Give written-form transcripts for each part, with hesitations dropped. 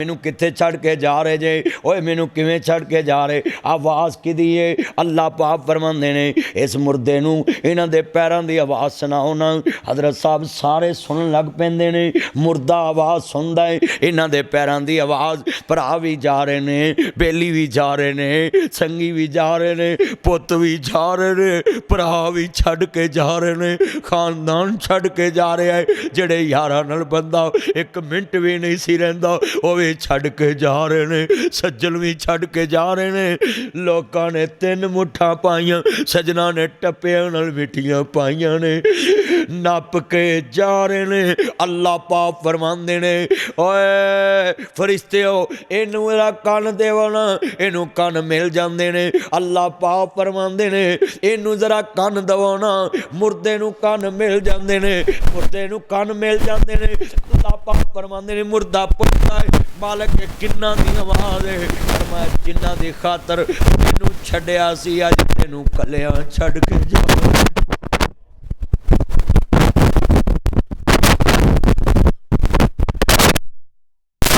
मैनू कित्थे छड़ के जा रहे जे, ओए मैनू किवें छड़ के जा रहे, आवाज़ किदी है? अल्लाह पाक फरमांदे ने इस मुर्दे नू इन्हां दे पैरां दी आवाज़ सुनाओ ना। हज़रत साहब सारे सुनन लग पैंदे ने, मुर्दा आवाज़ सुनदा है, इन्हां दे पैरां दी आवाज़। भरा भी जा रहे ने, बेली भी जा रहे ने, संगी भी जा रहे ने, पुत भी जा रहे ने, भरा भी छड़ के जा रहे ने, खानदान छड़ के जा रहे हैं। जेड़े यारां नाल बंदा एक मिनट भी नहीं सी रहिंदा ओह भी छड़ के जा रहे ने, सज्जन भी छड़ के जा रहे ने। लोकां ने 3 मुठ्ठां पाइयां, सजना ने टप्पियां नाल मिट्टियां पाइयां ने, नप के जा रहे ने। अल्लाह पाक फरमांदे ने ओए फरिश्तेओ इनू मेरा कन देवो ना, इनू कन मिल जांदे ने। अल्लाह पाक फरमांदे ने इनू जरा कन दवो ना, मुर्दे नू कन मिल जांदे ने, मुर्दे नू कन मिल जांदे ने। अल्लाह पाक फरमांदे ने मुर्दा पुछदा है मालिक किन्ना दी आवाज़ है, फरमाया जिन्ना दी खातर तेनू छड्डिया सी अज तेनू कलियां छड्ड के जावां।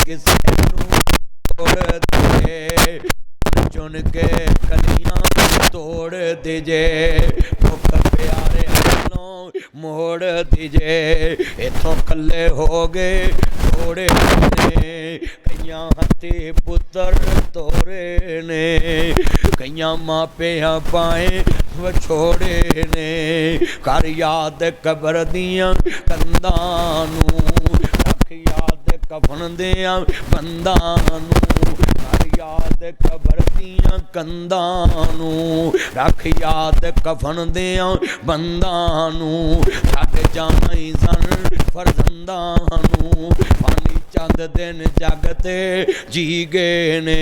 किसे तोड़ दे चुन के कलियां तोड़ दीजे, मुख प्यारे मोड़ दीजे। इथों कल्ले हो गए थोड़े ने, कईयां हत्थे पुत्र तोरे ने, कईयां मापियां पाए विछोड़े ने। कर याद कबर दियां कंधां नूं, रख याद कफन दियां बंदां नूं। कर याद कबर दियां कंधां नूं, रख याद कफन दियां बंदां नूं। छड्ड जाना ही सन फरजंदां नूं, फानी चंद दिन जग ते जी गए ने,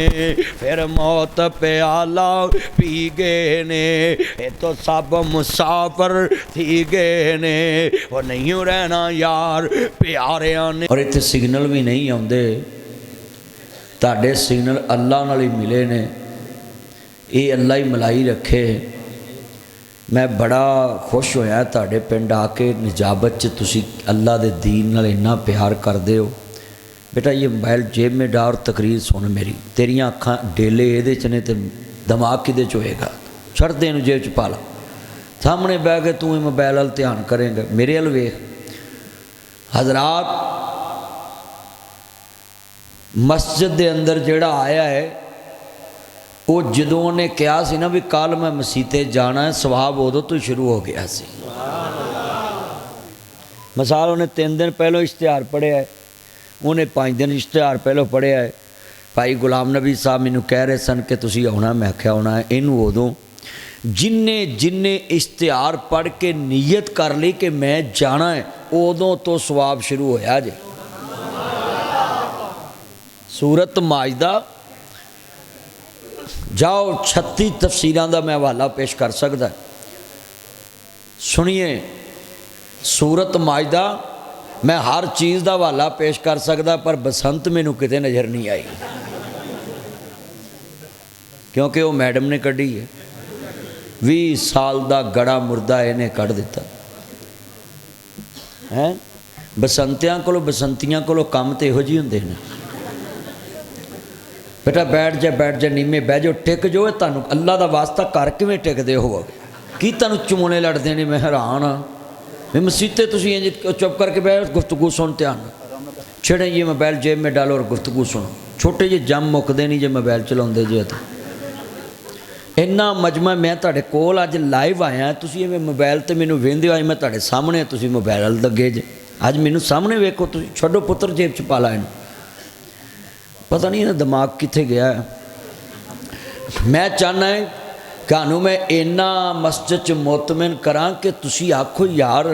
फिर मौत प्याला पी गए ने। ये तो सब मुसाफर थी गए ने, वो नहीं रहना यार प्यारियां ने। और इत्थे सिग्नल भी नहीं आउंदे, तुहाडे सिग्नल अल्लाह नाल ही मिले ने, ये अल्लाह ही मलाई रखे। मैं बड़ा खुश होया तुहाडे पिंड आके निजाबत च तुसी अल्लाह दे दीन नाल इन्ना प्यार करदे हो। बेटा ये मोबाइल जेब में डाल, तकरीर सुन मेरी, तेरियां अखां डेले इहदे च ने ते दिमाग किहदे च होएगा? छड़ दे इहनूं जेब च पा ला, सामने बह के तूं मोबाइल वाल ध्यान करेंगा, मेरे वाल वेख। हज़रात मस्जिद दे अंदर जिहड़ा आया है वो जदों ने कहा सी ना भी कल मैं मसीते जाना है, सवाब उदों तो शुरू हो गया सी। मिसाल उन्हें 3 दिन पहलों इश्तिहार पढ़िया है, उन्हें 5 दिन इश्तिहार पहलों पढ़िया है। भाई गुलाम नबी साहब मैनू कह रहे सन कि तुसी आना, मैं आख्या आना है। इनू उदों जिन्ने इश्तिहार पढ़ के नीयत कर ली कि मैं जाना है, उदों तो सवाब शुरू होया जे। सूरत माजदा जाओ, 36 तफसीरां दा मैं हवाला पेश कर सकदा, सुनिए। सूरत माजदा मैं हर चीज़ का हवाला पेश कर सकदा, पर बसंत मैनू किते नज़र नहीं आई, क्योंकि वो मैडम ने कढ़ी है। 20 साल का गड़ा मुर्दा इन्हें कढ़ दिता है। बसंतियां कोलों बसंतियां कोलों काम तो इहो जिहे हुंदे ने। बेटा बैठ जा नीमे बह जाओ, टिक जो। तुहानूं अल्लाह का वास्ता कर किवें टिकदे होवोगे? की तुहानूं चमोने लड़दे ने? मैं हैरान हाँ भी मसीते तुसीं इंज चुप करके बैठ, गुफ्तगू सुन, ध्यान छेड़े ये मोबाइल जेब में डालो और गुफ्तगू सुनो। छोटे जे जम मुकदे नहीं जे मोबाइल चलाउंदे जे। तो इन्ना मजमा मैं तुहाडे कोल अज लाइव आया, तुसीं इवें मोबाइल ते मैनूं वेंदे हो, मैं तुहाडे सामने, तुसीं मोबाइल वाल लगे जे। अज मैनूं सामने वेखो, तुसीं छड्डो पुत्र जेब च पा ला इहनूं। पता नहीं इहदा दिमाग कित्थे गया है। मैं चाहना है कि मैं इन्ना मस्जिद च मुतमिन करा कि तुसी आखो यार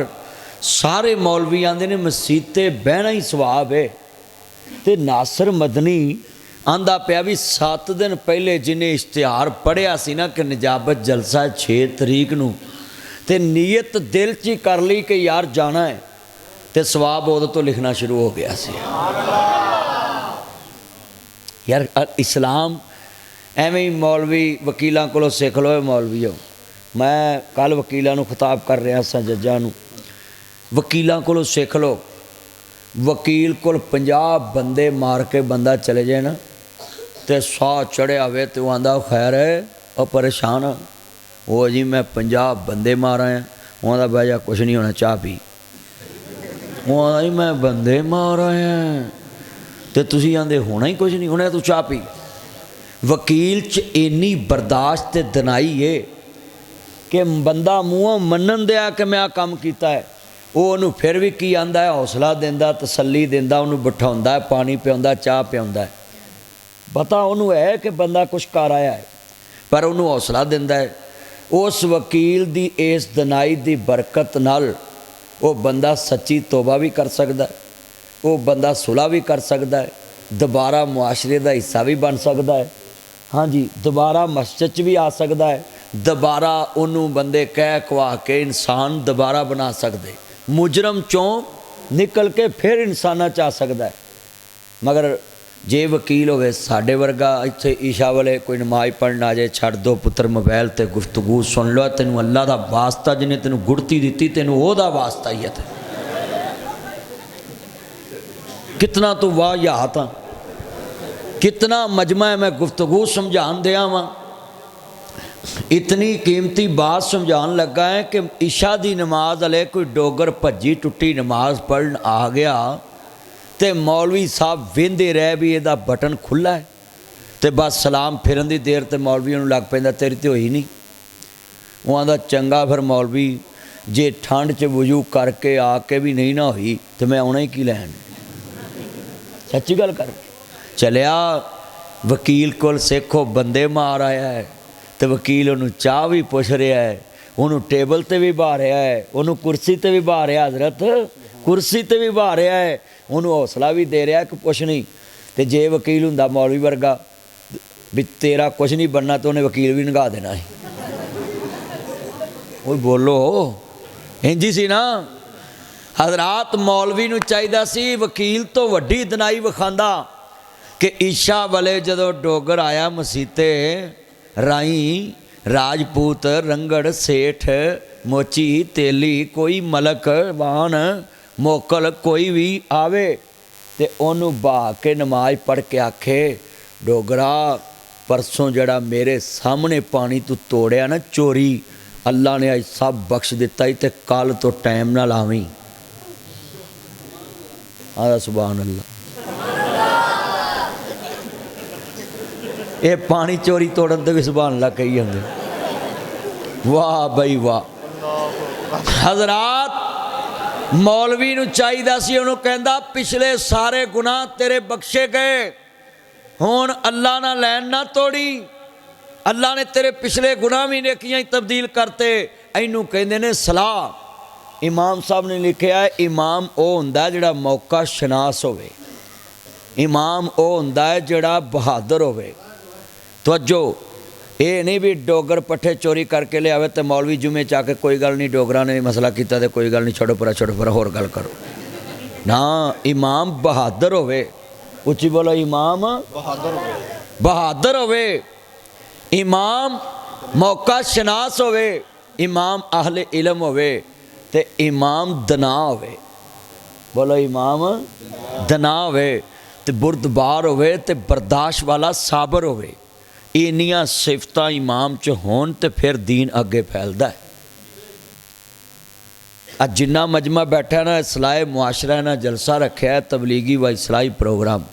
सारे मौलवी आंदे ने मसीते बहना ही सवाब है। तो नासर मदनी आंदा पिया भी 7 दिन पहले जिन्हें इश्तिहार पढ़िया सी ना कि निजाबत जलसा 6 तरीक नूं, ते नीयत दिल च ही कर ली कि यार जाना है, तो सवाब उदों तो लिखना शुरू हो गया सी। यार इस्लाम एवें ही मौलवी वकीलों को सिख लो। मौलवी हो, मैं कल वकीलों को खिताब कर रहा सा, जज्जां नूं, वकीलों को सिख लो। वकील कोल 50 बंदे मार के बंदा चले जाए ना तो साह चढ़िया होवे तो आंदा खैर है और परेशान हाँ वो जी मैं 50 बंदे मार आया वो आंदा बह जा कुछ नहीं होना चाह पी वो आंदा जी मैं बंदे मार आया तो तुसी आंदे होना ही कुछ नहीं होना तू चाह पी। वकील च इन्नी बर्दाश्त ते दनाई है कि बंदा मूँहों मनन दिया कि मैं आ काम किया है वो उन्होंने फिर भी की आंदा है हौसला देंदा तसल्ली देंदा उन्होंने बिठाउंदा है पानी पियाउंदा चाह पियाउंदा है पता उन्होंने है कि बंदा कुछ कर आया है पर उन्होंने हौसला देंदा है। उस वकील दी इस दनाई दी बरकत नाल वो बंदा सच्ची तौबा भी कर सकता है वो बंदा सुलह भी कर सकता है दोबारा मुआशरे का हिस्सा भी बन सकता है। हाँ जी दोबारा मस्जिद च भी आ सकता है दोबारा उन्होंने बंदे कह कवा के इंसान दोबारा बना सकते मुजरम चों निकल के फिर इंसाना च आ सकता है। मगर जे वकील होवे साडे वर्गा इत्थे ईशा वाले कोई नमाज पढ़न आ जाए छड़ दो पुत्र मोबाइल ते गुफ्तगू सुन लो तेनू अल्लाह दा वास्ता जिन्हें तेनू गुड़ती दी तेनू ओहदा वास्ता ही है कितना तू वाह याद हाँ कितना मजमा है मैं गुफ्तगू समझान दिया वहाँ इतनी कीमती बात समझान लगा है कि ईशा दी नमाज वाले कोई डोगर भज्जी टुट्टी नमाज पढ़न आ गया तो मौलवी साहब वेंदे रह भी ਇਹਦਾ बटन खुला है तो बस सलाम फिरन की देर तो मौलवी उन्होंने लग पैंदा तेरी तो होई नहीं वो आंदा चंगा फिर मौलवी जे ठंड च वजू करके आके भी नहीं ना हुई तो मैं आना ही की लैन सच्ची गल कर चलिया वकील कोल सिखो बंदे मार आया है तो वकील उन्होंने चाह भी पुछ रहा है उन्होंने टेबल ते भी बहा रहा है उन्होंने कुर्सी ते भी बहा रहा हजरत कुर्सी ते भी बहा रहा है उन्होंने हौसला भी दे रहा कि कुछ नहीं तो जे वकील हुंदा मौलवी वर्गा भी तेरा कुछ नहीं बनना तो उन्हें वकील भी नंगा देना है वो बोलो इंजी सी ना हजरात मौलवी नूं चाहिदा सी वकील तो वड्डी दनाई विखांदा कि ईशा वाले जदों डोगर आया मसीते राई राजपूत रंगड़ सेठ मोची तेली कोई मलक वाहन मोकल कोई भी आवे ते ओनू बहा के नमाज पढ़ के आखे डोगरा परसों जड़ा मेरे सामने पानी तू तोड़िया ना चोरी अल्लाह ने अज सब बख्श दिता ही ते कल तो टाइम ना लावी आदा सुभान अल्लाह ये पानी चोरी तोड़न ते भी सुभान अल्लाह कही जांदे वाह बई वाह। हजरात मौलवी नूं चाहिदा सी उन्होंने कहंदा पिछले सारे गुनाह तेरे बख्शे गए हुण अल्लाह ना लैन ना तोड़ी अल्लाह ने तेरे पिछले गुनाह भी नेकियां तब्दील करते इनू कहंदे ने सलाह। इमाम साहब ने लिखा है इमाम वो हुंदा जिहड़ा मौका शनास होवे इमाम वो हुंदा है जिहड़ा बहादुर होवे तवज्जो ये नहीं भी डोगर पट्ठे चोरी करके ले आवे तो मौलवी जुमे च आके कोई गल नहीं डोगरा ने मसला किया तो कोई गल नहीं छोड़ो पर होर गल करो ना इमाम बहादुर होवे उच्ची बोलो इमाम बहादुर होवे इमाम मौका शनास होवे इमाम अहले इलम होवे ते इमाम दना होवे बोलो इमाम दना होवे ते बुरदबार होवे ते बर्दाश्त वाला साबर होवे इन्नियां सिफत इमाम च होन तो फिर दीन अगे फैलदा है। अज जिन्ना मजमा बैठा ना इसलाह मुआशरा ना जलसा रखा है तबलीगी व इसलाही प्रोग्राम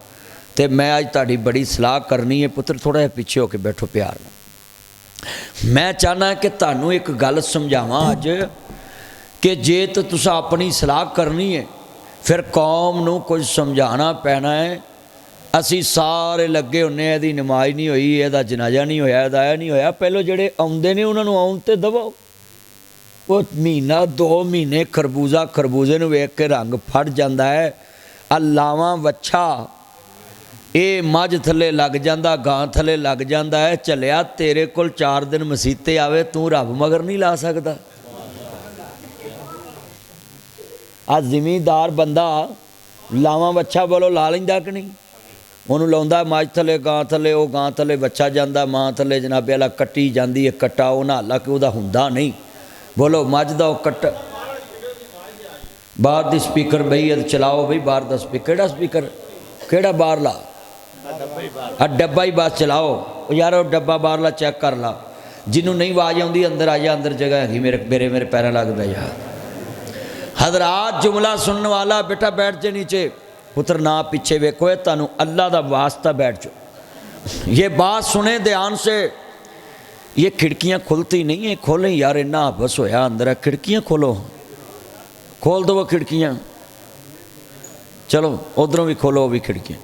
तो मैं अज तुहाडी बड़ी सलाह करनी है पुत्र थोड़ा जिहा पिछे होके बैठो प्यार नाल। मैं चाहना कि तुहानू एक गल समझावां अज कि जे तो तुसां अपनी सलाह करनी है फिर कौम नू कुछ समझाना पैना है। असी सारे लगे हुन्ने इहदी नमाज नहीं होई इहदा जनाजा नहीं होया इहदा नहीं होया पहलों जिहड़े आउंदे ने उन्हां नूं आउण ते दवो वो महीना 2 महीने खरबूजे नूं वेख के रंग फड़ जाता है अलावा वच्छा ये मझ थले लग जाता गां थले लग जाता है चलिया तेरे कोल 4 दिन मसीते आवे तू रब मगर नहीं ला सकता। आ जिमीदार बंदा लावा वच्छा बोलो ला लैंदा कि नहीं उन्होंने लाउंदा मझ थले गां थले वो गां थले बच्चा जाता मां थले जनाबे वाला कट्टी जाती है कट्टा वो हालांकि वह हुंदा नहीं बोलो मझ का कट्ट बाहर दी स्पीकर बई है चलाओ बई बाहर दा स्पीकर केड़ा स्पीकर केड़ा बाहरला डब्बा ही बस चलाओ यार वो डब्बा बाहरला चैक कर ला जिन्हों नहीं आवाज़ आती अंदर आ जा अंदर जगह हैगी मेरे मेरे मेरे पैरों लगता यार हजरात जुमला सुनने वाला बेटा बैठ जाए नीचे पुत्र ना पीछे वेखो है तुहानू अल्लाह दा वास्ता बैठ जाओ ये बात सुने ध्यान से ये खिड़कियाँ खुलती नहीं है खोलें यार इन्ना बस होया अंदर खिड़कियाँ खोलो खोल दो वो खिड़कियाँ चलो उधरों भी खोलो भी खिड़कियाँ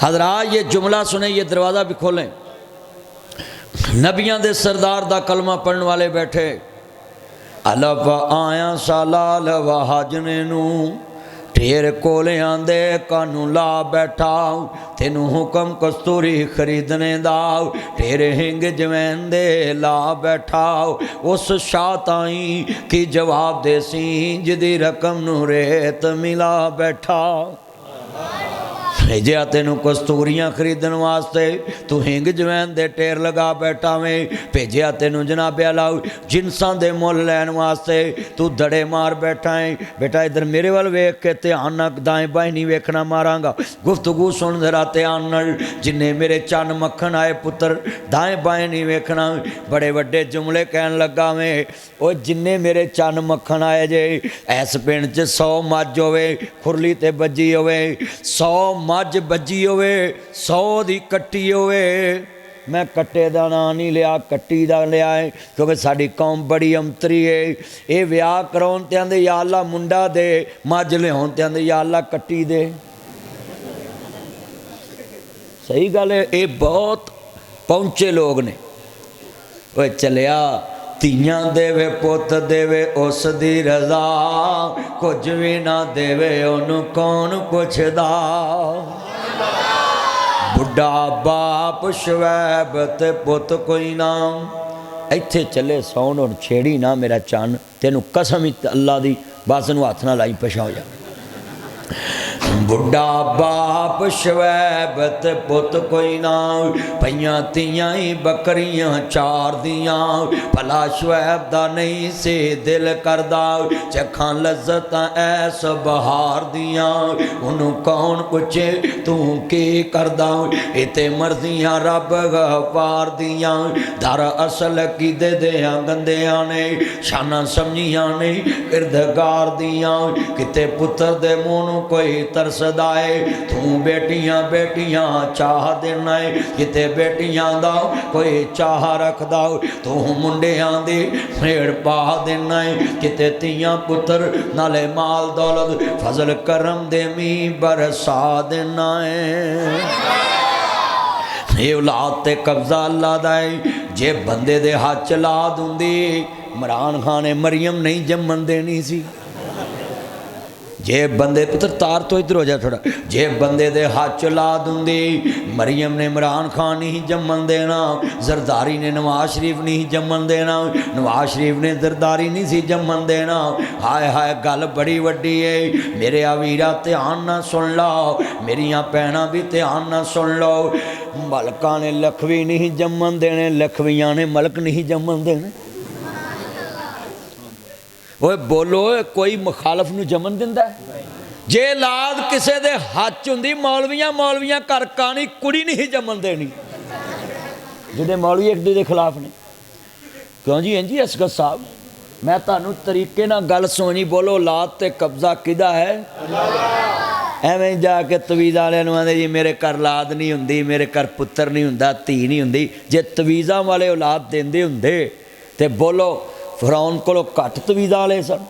हजरात ये जुमला सुने ये दरवाज़ा भी खोलें नबियां दे सरदार दा कलमा पढ़ने वाले बैठे अलफ आया सालाल वहाजने नू ढेर कोले आंदे कानू ला बैठा तेनू हुक्म कस्तूरी खरीदने दा ढेर हिंग जवैन दे ला बैठा उस शाह ताई की जवाब दे सी जिदी रकम नू रेत मिला बैठा भेजा तेनू कस्तूरियाँ खरीदन वास्ते तू हिंग जवैन दे टेर लगा बैठा में भेजा तेनू जनाबे अलाउ जिनसां दे मुल लैन वास्ते तू दड़े मार बैठा है बेटा इधर मेरे वाल वेख के ध्यान ना दाएं बाएं नहीं वेखना मारांगा गुफ्तगू सुन जरा ध्यान नाल जिन्ने मेरे चन मक्खन आए पुत्र दाएं बाएं नहीं वेखना बड़े वड्डे जुमले कहन लगा में ओ जिन्ने मेरे चन मक्खन आए जे इस पिंड च 100 मझ होवे खुरली ते बज्जी होवे 100 मझ बज्जी होवे 100 दी कट्टी होवे मैं कट्टे का नाम नहीं लिया कट्टी का लिया है क्योंकि साड़ी कौम बड़ी अंतरी है ये विआह कराउन ते आंदे या अल्लाह मुंडा दे मझ लियाउन ते आंदे या अल्लाह कट्टी दे सही गल है ये बहुत पहुँचे लोग ने वो चलिया ਧੀਆਂ देवे पुत देवे उस दी रजा कुछ भी ना देवे ओनू कौन पुछदा बुढ़ा बाप शवैब ते पुत कोई ना इत्थे चले सौन और छेड़ी ना मेरा चन तेनू कसम ही अल्लाह दी बस नू हथ ना लाई पिछा हो जा बुढ़ा बाप शवैब ते पुत कोई ना पईयां तियां ही बकरियां चार दियां भला शवैब दा नहीं से दिल करदा चखां लज्जत ऐस बहार दियां उन्हों कौन पुछे तू की करदा इते मर्जियां रब गफार दियां दर असल कीदे देयां गंदियां ने शाना समझियां ने इर्दगार दियां किते पुत्र दे मुंह नूं कोई तरसदा है तू बेटियां बेटियां चाह देना है किते बेटियां दा कोई चाह रखदा तू मुंडियां दी मेड़ पा देना है किते तियां पुत्र नाले माल दौलत फजल करम दे मी बरसा देना है ये औलाद ते कब्जा अल्लाह दा है जे बंदे दे हाथ च लाद हुंदी इमरान खान ने मरियम नहीं जम्मन देनी सी जे बंदे पुत्र तार तो इधर हो जा थोड़ा जे बंदे दे हाथ च ला दूंदी मरियम ने इमरान खान नहीं जम्मन देना जरदारी ने नवाज शरीफ नहीं जम्मन देना नवाज शरीफ ने जरदारी नहीं सी जम्मन देना हाय हाय गल बड़ी वड्डी है मेरे वीरा ध्यान ना सुन लो मेरिया भैनां भी ध्यान ना सुन लो मलका ने लखवी नहीं जम्मन देने लखवियां ने मलक नहीं जम्मन देने ओए बोलो कोई मुखालफ नूं जमन दिंदा जे लाद किसे दे हाथ च हुंदी मौलवियां घर कानी कुड़ी नहीं जमन देनी जिहड़े मौलवी एक दूजे दे खिलाफ ने क्यों जी इंजी असगत साहब मैं तुहानूं तरीके नाल गल सुणी बोलो लाद ते कब्जा किहदा है एवें जाके तवीज़ वाले आंदे जी मेरे घर औलाद नहीं हुंदी मेरे घर पुत्र नहीं हुंदा धी नहीं हुंदी जे तवीज़ां वाले औलाद देंदे हुंदे ते बोलो फिरौन कोलों घट तवीज़ां वाले सन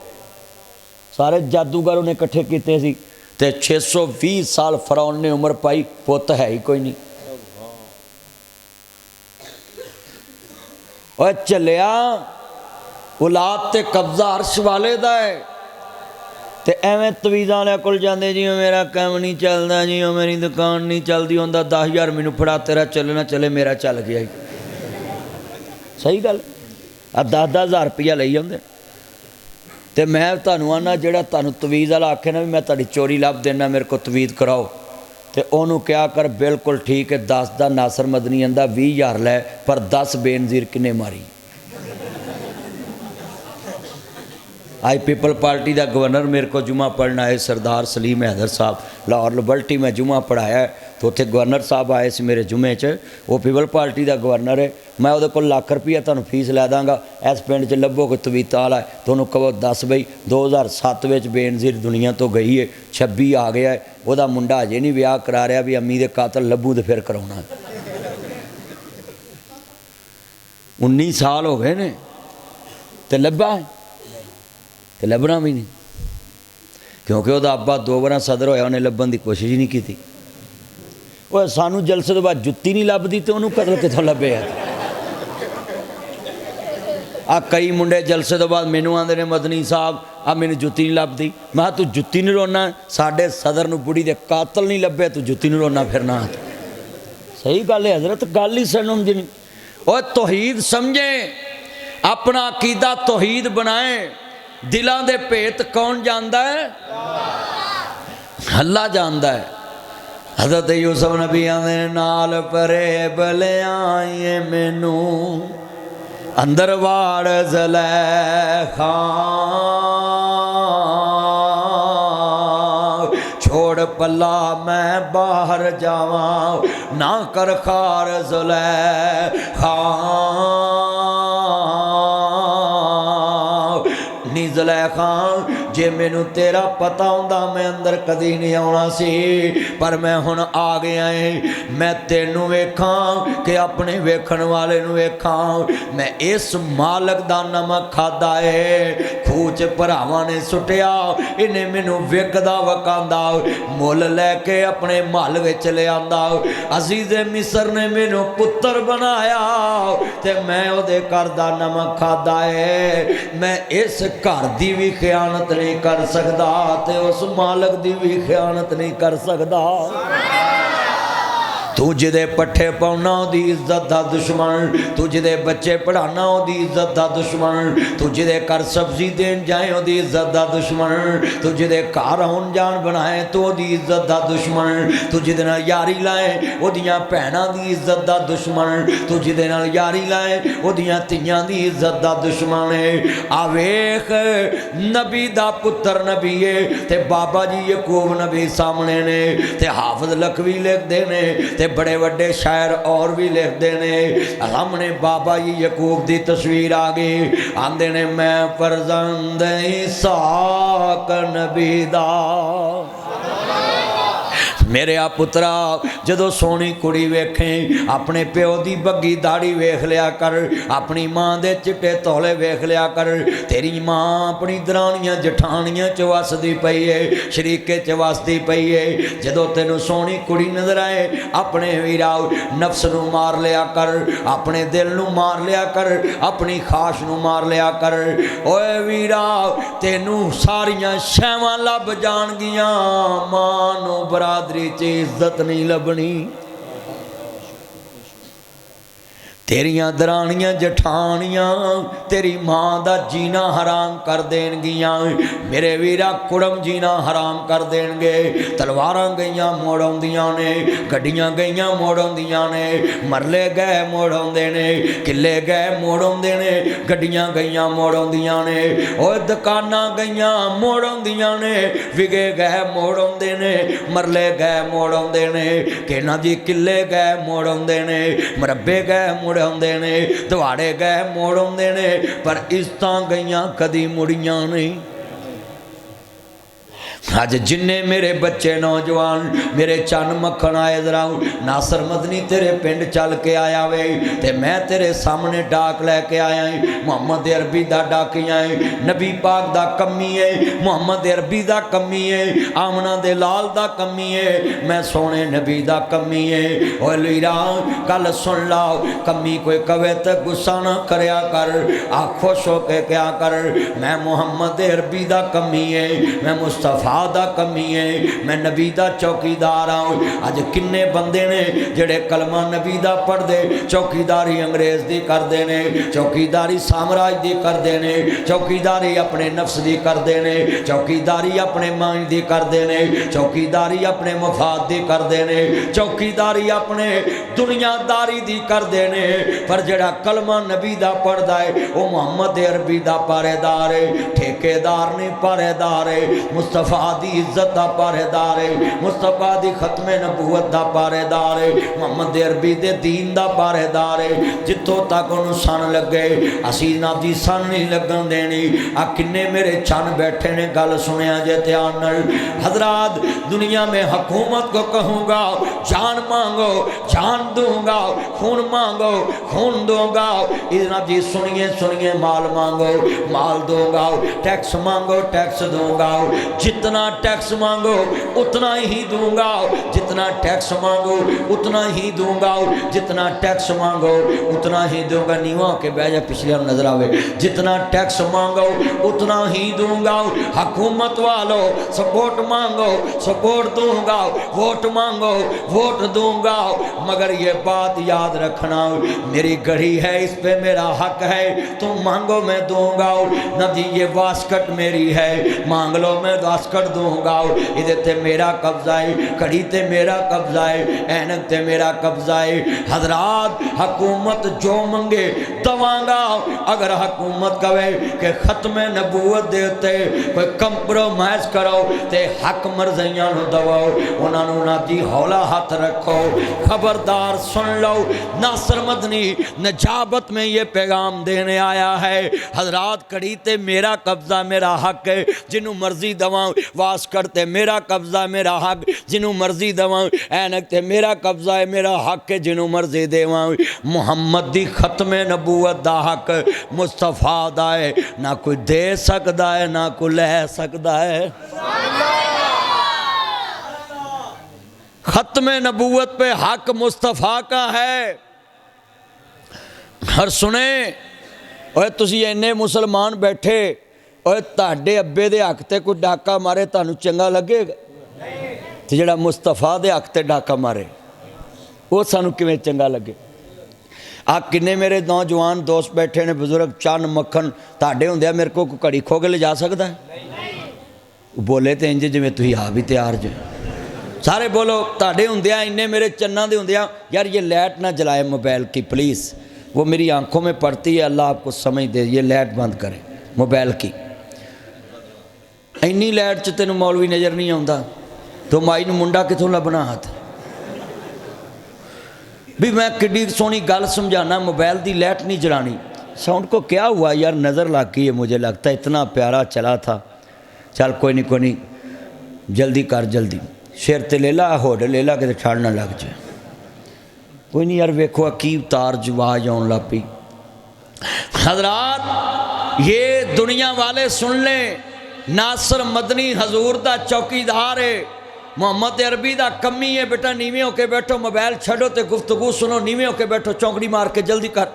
सारे जादूगर उन्हें इकट्ठे किए सी ते 620 साल फिरौन ने उम्र पाई पुत है ही कोई नहीं और चलिया औलाद ते कब्जा अर्श वाले दा है ते एवें तवीज़ां वाले कोल जांदे जी मेरा काम नहीं चलता जी मेरी दुकान नहीं चलती होंदा 10,000 मैनू फड़ा तेरा चले ना चले मेरा चल गया सही गल 10-10 हज़ार रुपया ले जाते तो मैं तुहानूं आना जिहड़ा तुहानूं तवीज़ वाला आखे ना भी मैं तुहाडी चोरी लभ देना मेरे को तवीज़ कराओ तो उन्होंने क्या कर बिल्कुल ठीक है 10 का नासर मदनी आंदा 20,000 लै पर 10 बेनज़ीर किन्ने मारी आज पीपल पार्टी का गवर्नर मेरे को जुमा पढ़ना है, सरदार सलीम हैदर साहब, लाहौर लिबर्टी में जुमा पढ़ाया है, तो उत्थे गवर्नर साहब आए से मेरे जुमे च, वो पीपल पार्टी का गवर्नर है। मैं वो को लाख रुपया तुहानूं फीस लै दाँगा, इस पिंड च लभो कोई तवीता वाला है, तुहानूं कहो दस बई 2007 में बेनज़ीर दुनिया तो गई है, 26 आ गया है, वह मुंडा अजे नहीं विआह करा रहा भी अम्मी दे कातल लभू तो फिर कराउणा। 19 साल हो गए ने तो लभा है तो लभना भी नहीं, क्योंकि वह अब्बा 2 बार सदर होया, उन्हें लभन की कोशिश ही नहीं की। वो सानू जलसे तो बाद जुत्ती नहीं लभदी तो उन्होंने कतल कितों लभे आ। कई मुंडे जलसे तो बाद मैनू आंदे ने मदनी साहब आ मैनू जुत्ती नहीं लभदी। मैं तू जुत्ती नहीं रोना, साडे सदर नूं बुढ़ी दे कातल नहीं लभे, तू जुत्ती नहीं रोना फिरना। सही गल है हजरत, गल ही समझनी। और तौहीद समझे, अपना अकीदा तौहीद बनाए। दिलों दे भेत कौन जानदा है? अल्लाह जानदा है। हज़रत यूसुफ नबी आंदे नाल परे बलियाए मैनू अंदर वाड़ ज़ुलैखा, छोड़ पल्ला मैं बाहर जावां, ना कर खार ज़ुलैखा। नी ज़ुलैखा जे मैनू तेरा पता होंदा मैं अंदर कदी नहीं आना सी, पर मैं हुण आ गया है। मैं तेनू वेखां कि अपने वेखण वाले नू वेखां। मैं इस मालक दा नमक खादा है, खूह च भरावां ने सुटिया, इन्हें मैनू विकदा वकांदा मुल लैके अपने महल विच लिआंदा। अज़ीज़े मिस्र ने मैनू पुत्तर बनाया ते मैं उहदे घर दा नमक खादा है। मैं इस घर दी भी खयानत नहीं कर सकदा ते उस मालक दी भी खयानत नहीं कर सकदा। तू जिदे पट्ठे पाउना ओदी इज्जत दा दुश्मन, तू जिदे बच्चे पढ़ाना ओदी इज्जत दा दुश्मन, तू जिदे घर सब्जी देन जाए ओदी इज्जत दा दुश्मन, तू जिदे घर आउन जान बनाए तो ओदी इज्जत दा दुश्मन, तू जिदे नाल यारी लाए ओदियां भैणां दी इज्जत दा दुश्मन, तू जिदे नाल यारी लाए ओदियां धीआं दी इज्जत दा दुश्मन है। आ वेख नबी दा पुत्तर नबी है ते बाबा जी यकूब नबी सामने ने ते हाफिज लखवी लिखदे ने ते बड़े वड्डे शायर और भी लिखते हैं। सामने बाबा जी यकूब की तस्वीर आ गई, आंदे ने मैं फरजंद इसहाक नबी दा। मेरे आ पुत्रा जदों सोहनी कुड़ी वेखें अपने प्यो की बग्गी दाड़ी वेख लिया कर, अपनी माँ के चिट्टे तौले वेख लिया कर। तेरी माँ अपनी दरानियां जठानियां च वसदी पई है, शरीके च वसदी पई है। जदों तेनों सोहनी कुड़ी नजर आए अपने वीरा नफ्स नूं मार लिया कर, अपने दिल नूं मार लिया कर, अपनी खाश नूं मार लिया कर। ओए वीरा तेनों सारियां शैवां लभ जाणगियां, मां नूं बरादरी इज्जत नहीं लभनी। तेरियां दरानियां जठानियां तेरी मां दा जीना हराम कर देणगियां। मेरे वीरा कुड़म जीना हराम कर देणगे। तलवारां गईयां मोड़ आउंदियां ने, गड्डियां गईयां मोड़ आउंदियां ने, मरले गए मोड़ आउंदे ने, किले गए मोड़ आउंदे ने, गड्डियां गईयां मोड़ आउंदियां ने। ओए दुकानां गईयां मोड़ आउंदियां ने, विगे गए मोड़ आउंदे ने, मरले गए मोड़ आउंदे ने, किना जी किले गए मोड़ आउंदे ने, मरब्बे गए मोड़ आउंदे ने, दवाड़े गए मोड़ आउंदे ने, पर इज्जतां गईयां कदी मुड़ियां नहीं। अज जिन्ने मेरे बच्चे नौजवान मेरे चन मक्खन आए जरा नासर मदनी तेरे पिंड चल के आया वे ते मैं तेरे सामने डाक लैके आया है। मुहम्मद अरबी दा डाकिया है, नबी पाक दा कमी है, मुहम्मद अरबी दा कमी है, आमना दे लाल दा कमी है, मैं सोने नबी दा कमी है। ओए लीरा गल सुन लाओ, कमी कोई कवे तो गुस्सा ना करया कर, आ खुश होके क्या कर। मैं मुहम्मद अरबी दा कमी है, मैं मुस्तफा दा कमी है, मैं नबी दा चौकीदार हाँ। अज किन्ने बंदे ने जेड़े कलमा नबी दा पढ़दे चौकीदारी अंग्रेज दी करदे ने, चौकीदारी साम्राज दी करदे ने, चौकीदारी अपने नफ्स दी करदे ने, चौकीदारी अपने माइंड दी करदे ने, चौकीदारी अपने मफाद दी करदे ने, चौकीदारी अपने दुनियादारी दी करदे ने, पर जेड़ा कलमा नबी दा पढ़दा है वो मुहम्मद अरबी दा पहरेदार है, ठेकेदार नहीं पहरेदार है, मुस्तफा दी इज्जत दा पहरेदार है, मुस्तफा दी खत्मे नबूवत दा पहरेदार है, मुहम्मद अरबी दे दीन दा पहरेदार है। जितों तक उन्होंने सन लगे असी ना दी सन नहीं लगन देनी। आ किन्ने मेरे चन बैठे ने, गल सुनिया जे ध्यान नाल। हजरात दुनिया में हुकूमत को कहूँगा जान मांगो जान दूंगा, खून मांगो खून दूंगा। इतना जी सुनिए सुनिए, माल मांगो माल दूंगा, टैक्स मांगो टैक्स दूंगा, जितना टैक्स मांगो उतना ही दूंगा, जितना टैक्स मांगो उतना ही दूंगा, जितना टैक्स मांगो उतना ही दूंगा। नीवा के बह जा, पिछले नजर आवे। जितना टैक्स मांगो उतना ही दूंगा। हुकूमत वालों सपोर्ट मांगो सपोर्ट दूंगा, वोट मांगो वोट दूंगा। मगर ये बात याद रखना, मेरी घड़ी है इस पे मेरा हक है, तुम मांगो मैं दूंगा। नदी ये वास्कट मेरी है, मांग लो मैं वास्कट दूंगा। इधे ते मेरा कब्जा है, घड़ी ते मेरा कब्जा है, ऐनक ते मेरा कब्जा है। हजरात हुकूमत जो मंगे दवांगा। अगर हुकूमत कहे कि खत्मे नबूवत दे उत्ते कोई कंप्रोमाइज करो ते हक मर्जियां नूं दवाओ, उन्होंने ना जी हौला हाथ रखो। खबरदार सुन लो, नासिर मदनी नजाबत में ये पैगाम देने आया है। हजरात घड़ी ते मेरा कब्जा मेरा हक है, जिन्हों मर्जी दवाओ। वास्कट ते मेरा कब्जा मेरा हक, जिन्हों मर्जी दवाओ। ऐनक ते मेरा कब्जा है मेरा हक है, जिन्हों मर्जी देवा। मुहम्मद दी खत्मे नबूवत दा हक मुस्तफा दा है, ना कोई दे सकता है ना कोई लै सकता है। खत्मे नबूवत पे हक मुस्तफा का है। हर सुने ओए तुसी इन्ने मुसलमान बैठे, ओए ताडे अब्बे दे हक ते कोई डाका मारे तानू चंगा लगेगा? ते जेड़ा मुस्तफा दे हक ते डाका मारे वो सानू किवें चंगा लगे? आ किन्ने मेरे नौजवान दोस्त बैठे ने, बुजुर्ग चन मक्खन, ताडे हुंदिया मेरे को कोई घड़ी खो के ले जा सकता है? बोले तो इंज जिवें तुसीं आ भी तैयार जे। सारे बोलो, ताडे हुंदिया इन्ने मेरे चन्ना दे हुंदिया, यार ये लाइट ना जलाए मोबाइल की प्लीज़, वो मेरी आंखों में पड़ती है, अल्लाह आपको समझ दे, ये लाइट बंद करें मोबाइल की। इन्नी लाइट च तेनों मौलवी नज़र नहीं आता, तो माई नूं मुंडा किथों लभना हाथ भी। मैं किड्डी सोहनी गल समझाना, मोबाइल की लाइट नहीं जलानी। साउंड को क्या हुआ यार, नज़र लग गई है, मुझे लगता है इतना प्यारा चला था। चल कोई नहीं जल्दी कर जल्दी, सिर ते ले ला, होड ले ला, कि ठंड ना लग जाए। कोई नहीं यार, वेखो की तार आवाज आउन लग पई। हजरात ये दुनिया वाले सुन लें, नासिर मदनी हजूर दा चौकीदार है, मुहम्मद अरबी दा कमी है। बेटा नीवे होके बैठो, मोबाइल छड़ो तो गुफ्तगू सुनो। नीवे होके बैठो, चौंकड़ी मार के जल्दी कर,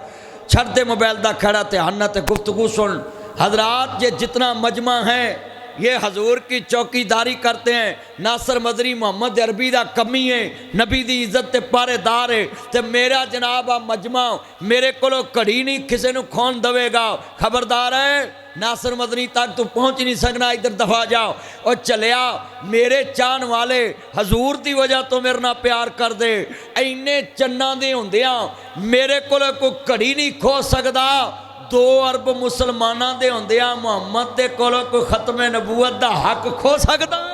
छड़ दे मोबाइल दा खड़ा, ध्यान ना ते गुफ्तगू सुन। हजरात ये जितना मजमा है ये हजूर की चौकीदारी करते हैं। नासिर मदनी मुहम्मद अरबी दा कमी है, नबी दी इज्जत ते पारेदार है। ते मेरा जनाब आ मजमा मेरे कोलों घड़ी नहीं किसी नूं खोन देवेगा। खबरदार है, नासिर मदनी तक तू पहुँच नहीं सकना, इधर दफा जाओ। और चलिया मेरे चाहन वाले हजूर की वजह तो मेरे नाल प्यार कर दे। इन्ने चन्ना दे हुंदियां मेरे कोलों कोई घड़ी नहीं खो सकता। 2 अरब मुसलमानों के होंदियां मुहम्मद के कोलों कोई खत्मे नबूवत का हक खो सकता है?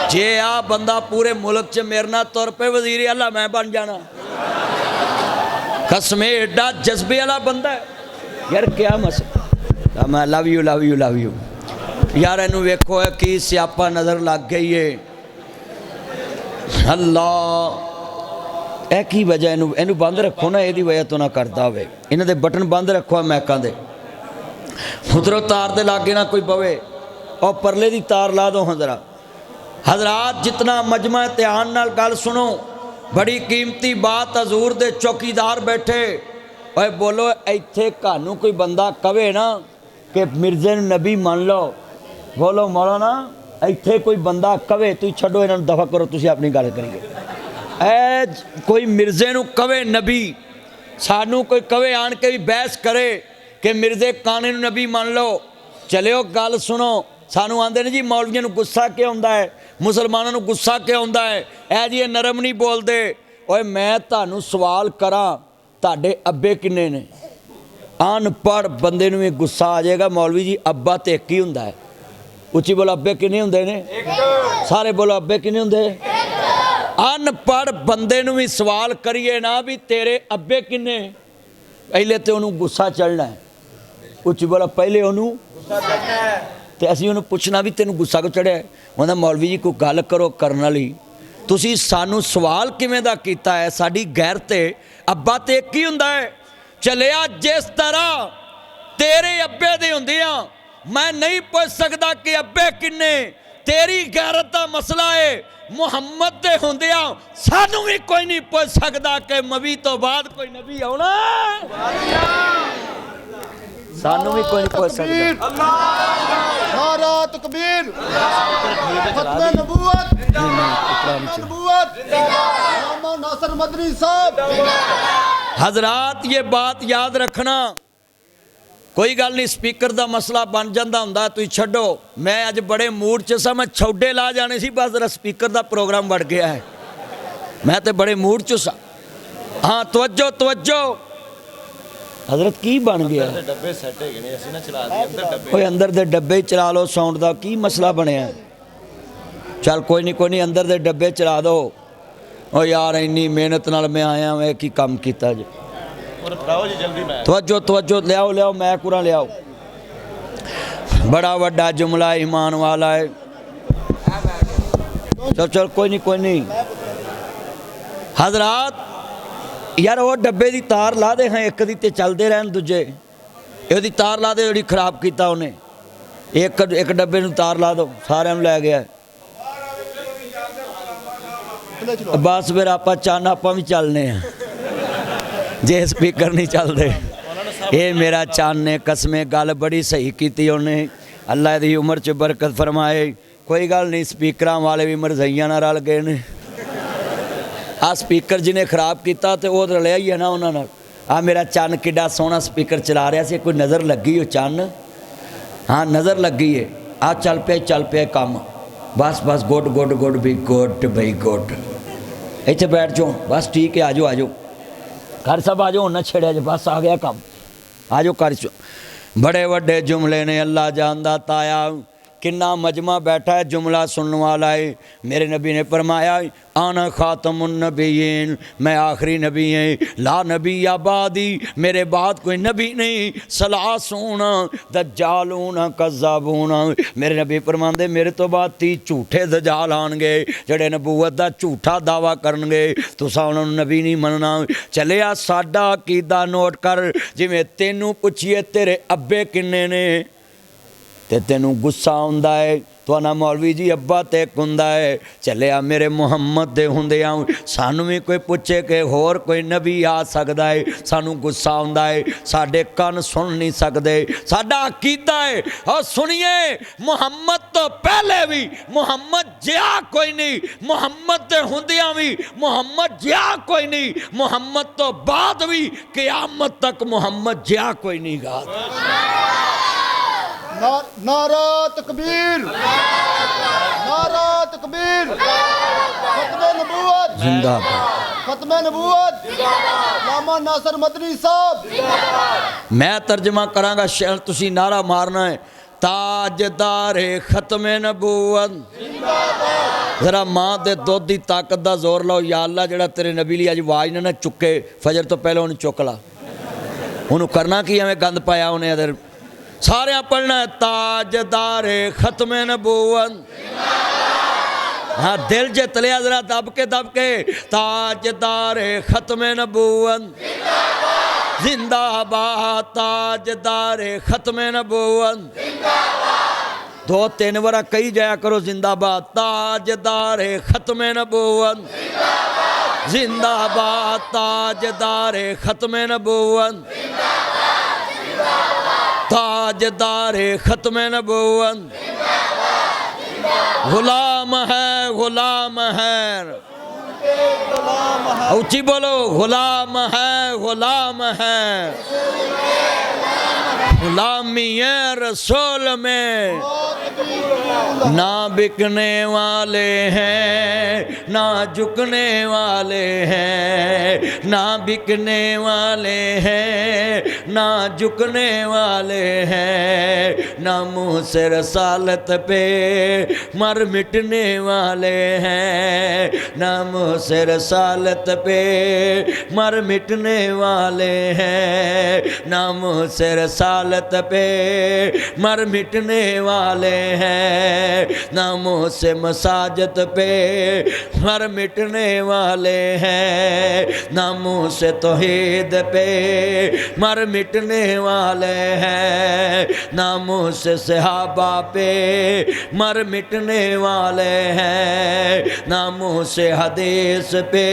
जे आ बंदा पूरे मुल्क च मेरे नाल तुर पे वजीर आला मैं बन जाना। कसमे एडा जज्बे वाला बंदा है यार, क्या मसला। मैं love you love you love you यार। इनू वेखो है कि स्यापा नज़र लग गई है। अल्लाह ए की वजह, इनू बंद रखो ना, यदी वजह तो ना करता हो। इन्हां दे बटन बंद रखो मैकां दे, उधरों तार दे लागे ना कोई पवे, और परले दी तार ला दो। हजरा हजरात जितना मजमा ध्यान नाल गल सुनो, बड़ी कीमती बात। हजूर दे चौकीदार बैठे, और बोलो इत्थे कानू कोई बंदा कवे ना कि मिर्जे नबी मान लो, बोलो मौलाना इत्थे कोई बंदा कवे, तुम छड्डो इन्हां नूं दफा करो, तुसीं अपनी गल करिए। ਐ ਕੋਈ ਮਿਰਜ਼ੇ ਨੂੰ ਕਵੇ ਨਬੀ, ਸਾਨੂੰ ਕੋਈ ਕਵੇ ਆਣ ਕੇ ਵੀ ਬਹਿਸ ਕਰੇ ਕਿ ਮਿਰਜ਼ੇ ਕਾਣੇ ਨੂੰ ਨਬੀ ਮੰਨ ਲਓ, ਚਲਿਓ ਗੱਲ ਸੁਣੋ। ਸਾਨੂੰ ਆਂਦੇ ਨੇ ਜੀ ਮੌਲਵੀਆਂ ਨੂੰ ਗੁੱਸਾ ਕਿਉਂ ਆਉਂਦਾ ਹੈ, ਮੁਸਲਮਾਨਾਂ ਨੂੰ ਗੁੱਸਾ ਕਿਉਂ ਆਉਂਦਾ ਹੈ, ਇਹ ਜੀ ਇਹ ਨਰਮ ਨਹੀਂ ਬੋਲਦੇ। ਓਏ ਮੈਂ ਤੁਹਾਨੂੰ ਸਵਾਲ ਕਰਾਂ, ਤੁਹਾਡੇ ਅੱਬੇ ਕਿੰਨੇ ਨੇ? ਅਨਪੜ੍ਹ ਬੰਦੇ ਨੂੰ ਵੀ ਗੁੱਸਾ ਆ ਜਾਏਗਾ ਮੌਲਵੀ ਜੀ ਅੱਬਾ ਤੇ ਇੱਕ ਹੀ ਹੁੰਦਾ ਹੈ। ਉੱਚੀ ਬੋਲੋ ਅੱਬੇ ਕਿੰਨੇ ਹੁੰਦੇ ਨੇ? ਸਾਰੇ ਬੋਲੋ ਅੱਬੇ ਕਿੰਨੇ ਹੁੰਦੇ? ਅਨਪੜ੍ਹ ਬੰਦੇ ਨੂੰ ਵੀ ਸਵਾਲ ਕਰੀਏ ਨਾ ਵੀ ਤੇਰੇ ਅੱਬੇ ਕਿੰਨੇ, ਪਹਿਲੇ ਤੇ ਉਹਨੂੰ ਗੁੱਸਾ ਚੜ੍ਹਨਾ ਹੈ। ਉੱਚੀ ਬੋਲੋ ਪਹਿਲੇ ਉਹਨੂੰ ਗੁੱਸਾ ਚੜ੍ਹਨਾ ਹੈ। ਤੇ ਅਸੀਂ ਉਹਨੂੰ ਪੁੱਛਣਾ ਵੀ ਤੈਨੂੰ ਗੁੱਸਾ ਕਿਉਂ ਚੜ੍ਹਿਆ? ਉਹਦਾ ਮੌਲਵੀ ਜੀ ਕੋਈ ਗੱਲ ਕਰੋ ਕਰਨ ਵਾਲੀ, ਤੁਸੀਂ ਸਾਨੂੰ ਸਵਾਲ ਕਿਵੇਂ ਦਾ ਕੀਤਾ ਹੈ? ਸਾਡੀ ਗੈਰਤ ਤੇ ਅੱਬਾ ਤੇ ਇੱਕ ਹੀ ਹੁੰਦਾ ਹੈ। ਚੱਲਿਆ ਜਿਸ ਤਰ੍ਹਾਂ ਤੇਰੇ ਅੱਬੇ ਦੇ ਹੁੰਦਿਆਂ ਮੈਂ ਨਹੀਂ ਪੁੱਛ ਸਕਦਾ ਕਿ ਅੱਬੇ ਕਿੰਨੇ, ਤੇਰੀ ਗੈਰਤ ਦਾ ਮਸਲਾ ਹੈ। ਮੁਹੰਮਦ ਦੇ ਹੁੰਦਿਆਂ ਸਾਨੂੰ ਵੀ ਕੋਈ ਨਹੀਂ ਪੁੱਛ ਸਕਦਾ ਕਿ ਨਬੀ ਤੋਂ ਬਾਅਦ ਕੋਈ ਨਬੀ ਆਉਣਾ, ਸਾਨੂੰ ਵੀ ਕੋਈ ਨਹੀਂ ਪੁੱਛ ਸਕਦਾ। ਨਾਰਾ ਤਕਬੀਰ, ਖਤਮ ਨਬੂਵਤ, नबूवत, मोहम्मद नासिर मदनी साहब। हजरात ये बात याद रखना, कोई गल नहीं, स्पीकर का मसला बन जाता होंदा, तुसीं छड्डो। मैं अज बड़े मूड च सा, मैं छौडे ला जाने सी, बस जरा स्पीकर का प्रोग्राम बढ़ गया है। मैं तो बड़े मूड च सा। हाँ तवज्जो तवज्जो। हजरत की बन गया? डब्बे सैट है ने, असि ना चला दी अंदर डब्बे। कोई अंदर दे डब्बे चला लो, साउंड का की मसला बनया? चल कोई नहीं, अंदर दे डब्बे चला दो। ओ यार इन्नी मेहनत नाल मैं आया, मैं की काम कीता जी। और फड़ाओ जी जल्दी मैं। तवज्जो तवज्जो, लियाओ लियाओ मैं कुरा लियाओ। बड़ा वड्डा जुमला ईमान वाला है। चल चल कोई नहीं। हजरात यार वो डब्बे की तार ला दे, हाँ एक दी ते चलते रहन, दूजे ये तार ला दे जी खराब किया उन्हें। एक डब्बे नूं तार ला दो, सारे लै गया। बस फिर आप चन्न आप भी चलने हैं जे स्पीकर नहीं चलते। ये मेरा चन्न ने कसमें गल बड़ी सही की उन्हें, अल्लाह की उम्र च बरकत फरमाए। कोई गल नहीं, स्पीकर वाले भी मरजाइया ना रल गए ने। आ स्पीकर जिन्हें खराब किया तो वह रलिया ही है ना उन्होंने। आ मेरा चन्न किड्डा सोहना स्पीकर चला रहा से, कोई नज़र लगी हो चन्न? हाँ नज़र लगी है। आ चल पे काम, बस बस गुड गुड गुड भी गुड बई गुड। इत्थे बैठ जाओ, बस ठीक है, आ जाओ घर सब आ जाओ, ना छेड़िया जो, बस आ गया काम, आ जाओ कर। बड़े वड्डे जुमले ने, अल्लाह जानदा ताया किन्ना मजमा बैठा है, जुमला सुनने वाला है। मेरे नबी ने फरमाया आना खातमुन नबीयीन, मैं आखिरी नबी हैं, ला नबी आबादी, मेरे बाद कोई नबी नहीं। सलासून दज्जालून कज़्ज़ाबून, मेरे नबी फरमांदे मेरे तो बाद 30 झूठे दजाल आणगे जिहड़े नबूवत दा झूठा दावा करनगे, तुसां उन्हां नूं नबी नहीं मनना। चलिया साडा अकीदा नोट कर, जिवें तैनूं पुछीए तेरे अब्बे किन्ने ने ते तैनूं गुस्सा आउंदा है, तुहाना मौलवी जी अब्बा ते एक हुंदा है। चलिया मेरे मुहम्मद दे हुंदियां सानू भी कोई पुछे कि होर कोई नबी आ सकदा है, सानू गुस्सा आउंदा है, साडे कान सुन नहीं सकदे। साडा अकीदा है और सुनिए, मुहम्मद तो पहले भी मुहम्मद जिहा कोई नहीं, मुहम्मद दे हुंदियां भी मुहम्मद जिहा कोई नहीं, मुहम्मद तो बाद भी क़यामत तक मुहम्मद जिहा कोई नहीं गा। नारा तकबीर, नारा तकबीर, खत्म नबूवत जिंदाबाद, खत्म नबूवत, मोहम्मद नासिर मदनी साहब। मैं तर्जमा करांगा, शहर तुसी नारा मारना है, ताजदारे खत्म नबूवत। जरा माँ के दुध की ताकत का जोर लो, या अल्लाह जिहड़ा तेरे नबी लिए अज आवाज़ ना चुके, फजर तो पहले उन्हें चुक ला। उन्होंने करना की, एवं गंद पाया उन्हें। अदर सारे पढ़ना है ताजदारे खत्म नबूवत। हाँ दिल जित लिया जरा दब के ताजदारे खत्म नबूवत जिंदाबाद, ताजदारे खत्म नबूवत। 2-3 बार कही जाया करो जिंदाबाद, ताजदारे खत्म नबूवत जिंदाबाद, ताजदारे खत्म नबूवत, ताजदारे खत्म नबूवत। गुलाम है गुलाम है ऊंची बोलो, गुलाम है, गुलाम है, गुलामी है रसूल में। ना बिकने वाले हैं, ना झुकने वाले हैं, ना बिकने वाले हैं, ना झुकने वाले हैं, ना मुँह से रसालत पे मर मिटने वाले हैं, ना मुँह से रसालत पे मर मिटने वाले हैं, ना मुँह से रसालत पे मर मिटने वाले हैं, ना मुँह से मसाजत पे मर मिटने वाले हैं, ना मुँह से तौहीद पे मर मिटने वाले हैं, ना मुँह से सहाबा पे मर मिटने वाले हैं, ना मुँह से हदीस पे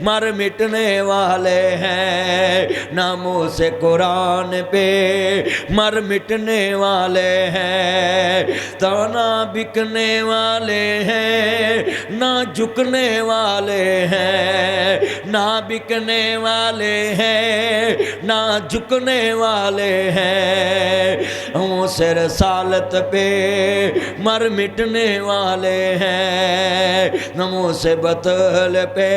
मर मिटने वाले हैं, ना मुँह से कुरान पे मर मिटने वाले हैं, तो ना बिकने वाले हैं, ना झुकने वाले हैं, ना बिकने वाले हैं, ना झुकने वाले हैं, मुँह से रसालत पे मर मिटने वाले हैं, मुँह से बतल पे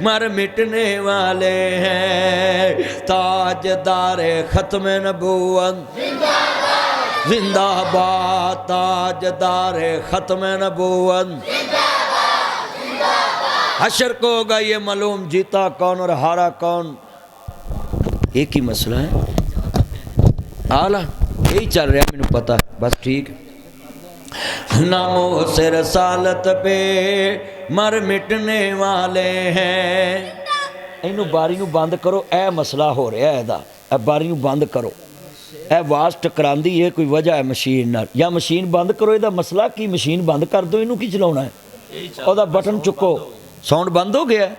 मर मिटने वाले हैं, ताजदार खत्म नबूवत जिंदाबाद, ताजदार खत्म नबूवत। हशर को होगा ये मालूम, जीता कौन और हारा कौन, एक ही मसला है। आला यही चल रहा है, मैंने पता है, बस ठीक। नामों से रसालत पे मर मिटने वाले हैं। इनू बारी नू बंद करो, ए मसला हो रहा है ਇਹਦਾ, ए बारी नू बंद करो, ਇਹ ਆਵਾਜ਼ ਟਕਰਾਂਦੀ ਹੈ, ਕੋਈ ਵਜ੍ਹਾ ਹੈ ਮਸ਼ੀਨ ਨਾਲ, ਜਾਂ ਮਸ਼ੀਨ ਬੰਦ ਕਰੋ। ਇਹਦਾ ਮਸਲਾ ਕੀ, ਮਸ਼ੀਨ ਬੰਦ ਕਰ ਦਿਓ, ਇਹਨੂੰ ਕੀ ਚਲਾਉਣਾ ਹੈ, ਉਹਦਾ ਬਟਨ ਚੁੱਕੋ, ਸਾਊਂਡ ਬੰਦ ਹੋ ਗਿਆ।